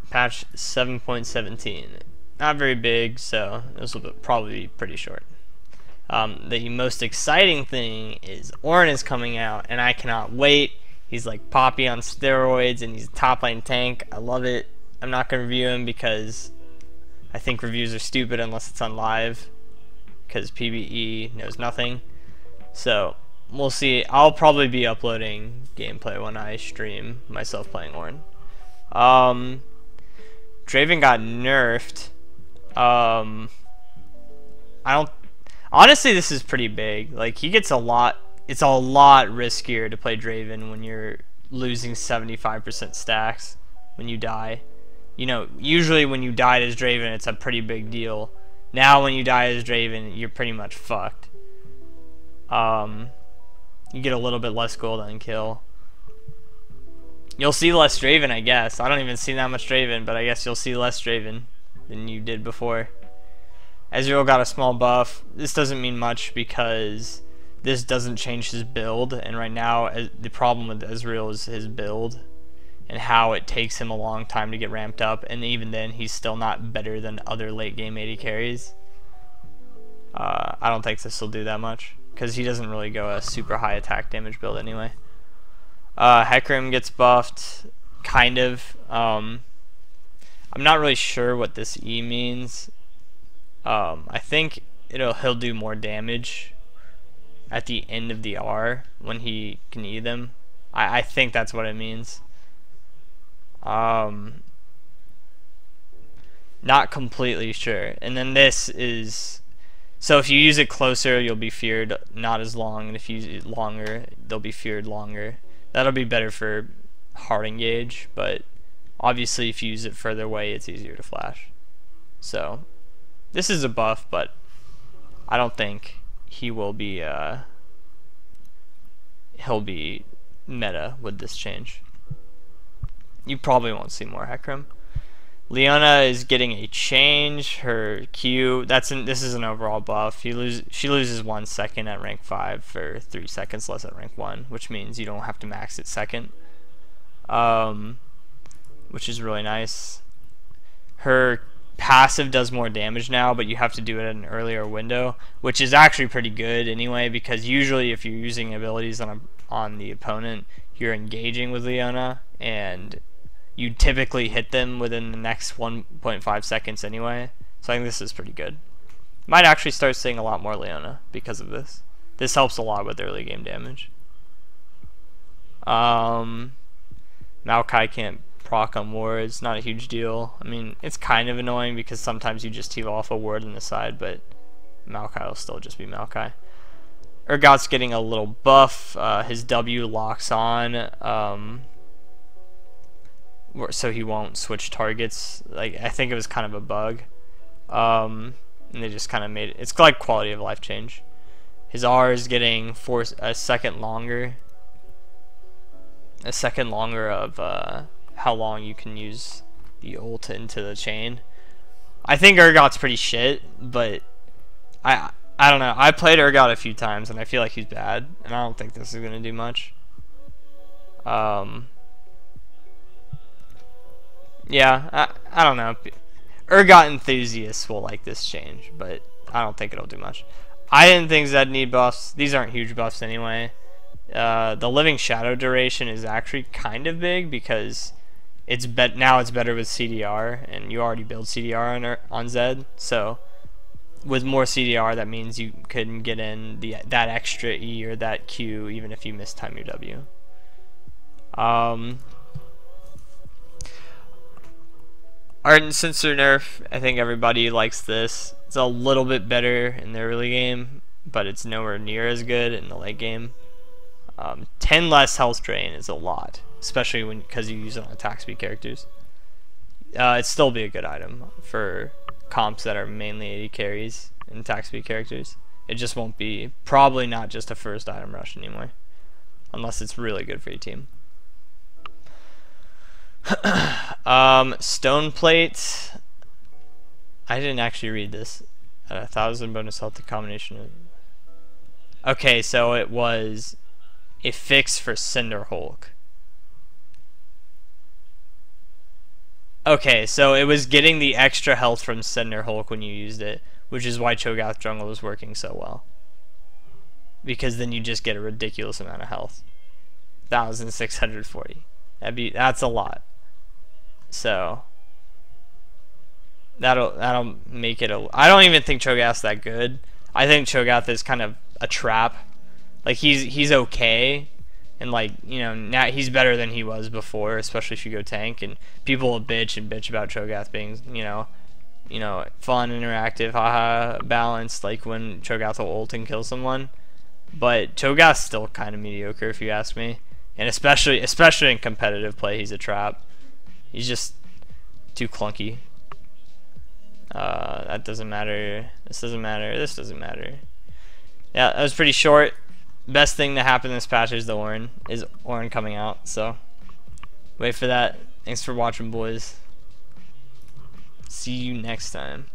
Patch 7.17. Not very big, so this will probably be pretty short. The most exciting thing is Ornn is coming out, and I cannot wait. He's like Poppy on steroids, and he's a top lane tank. I love it. I'm not going to review him because I think reviews are stupid unless it's on live, because PvE knows nothing. So we'll see. I'll probably be uploading gameplay when I stream myself playing Ornn. Draven got nerfed. I don't. Honestly, this is pretty big. Like, he gets a lot. It's a lot riskier to play Draven when you're losing 75% stacks when you die. You know, usually when you die as Draven, it's a pretty big deal. Now, when you die as Draven, you're pretty much fucked. You get a little bit less gold on kill. You'll see less Draven, I guess. I don't even see that much Draven, but I guess you'll see less Draven than you did before. Ezreal got a small buff. This doesn't mean much because this doesn't change his build, and right now the problem with Ezreal is his build and how it takes him a long time to get ramped up, and even then he's still not better than other late game AD carries. I don't think this will do that much because he doesn't really go a super high attack damage build anyway. Hecarim gets buffed, kind of. I'm not really sure what this E means. I think he'll do more damage at the end of the R when he can E them. I think that's what it means. Not completely sure. And then this is, so if you use it closer, you'll be feared not as long, and if you use it longer, they'll be feared longer. That'll be better for hard engage, but obviously if you use it further away, it's easier to flash. So this is a buff, but I don't think he will be he'll be meta with this change. You probably won't see more Hecarim. Leona is getting a change. Her Q, this is an overall buff. She loses 1 second at rank 5 for 3 seconds less at rank 1, which means you don't have to max it second, which is really nice. Her passive does more damage now, but you have to do it at an earlier window, which is actually pretty good anyway, because usually if you're using abilities on the opponent, you're engaging with Leona, and you typically hit them within the next 1.5 seconds anyway. So I think this is pretty good. Might actually start seeing a lot more Leona because of this. This helps a lot with early game damage. Maokai can't proc on wards, not a huge deal. I mean, it's kind of annoying because sometimes you just heal off a ward on the side, but Maokai will still just be Maokai. Urgot's getting a little buff. His W locks on, so he won't switch targets. Like, I think it was kind of a bug, and they just kind of made it. It's like quality of life change. His R is getting a second longer of how long you can use the ult into the chain. I think Urgot's pretty shit, but I don't know. I played Urgot a few times and I feel like he's bad, and I don't think this is gonna do much. Yeah, I don't know. Urgot enthusiasts will like this change, but I don't think it'll do much. I didn't think Zed need buffs. These aren't huge buffs anyway. The Living Shadow duration is actually kind of big because now it's better with CDR, and you already build CDR on Zed. So with more CDR, that means you can get in that extra E or that Q even if you mistime your W. Ardent Sensor nerf, I think everybody likes this. It's a little bit better in the early game, but it's nowhere near as good in the late game. 10 less health drain is a lot, especially because you use it on attack speed characters. It'd still be a good item for comps that are mainly AD carries and attack speed characters. It just won't be, probably not just a first item rush anymore, unless it's really good for your team. Stone plate. I didn't actually read this. 1,000 bonus health, the combination of. Okay, so it was a fix for Cinder Hulk. Okay, so it was getting the extra health from Cinder Hulk when you used it, which is why Cho'Gath Jungle was working so well. Because then you just get a ridiculous amount of health. 1,640. That's a lot. So that'll make it a. I don't even think Cho'Gath's that good. I think Cho'Gath is kind of a trap. Like he's okay, and like now he's better than he was before, especially if you go tank. And people will bitch about Cho'Gath being fun, interactive, haha, balanced. Like when Cho'Gath will ult and kill someone. But Cho'Gath's still kind of mediocre if you ask me, and especially in competitive play, he's a trap. He's just too clunky. That doesn't matter. This doesn't matter. This doesn't matter. Yeah, that was pretty short. Best thing to happen this patch is Ornn coming out. So wait for that. Thanks for watching, boys. See you next time.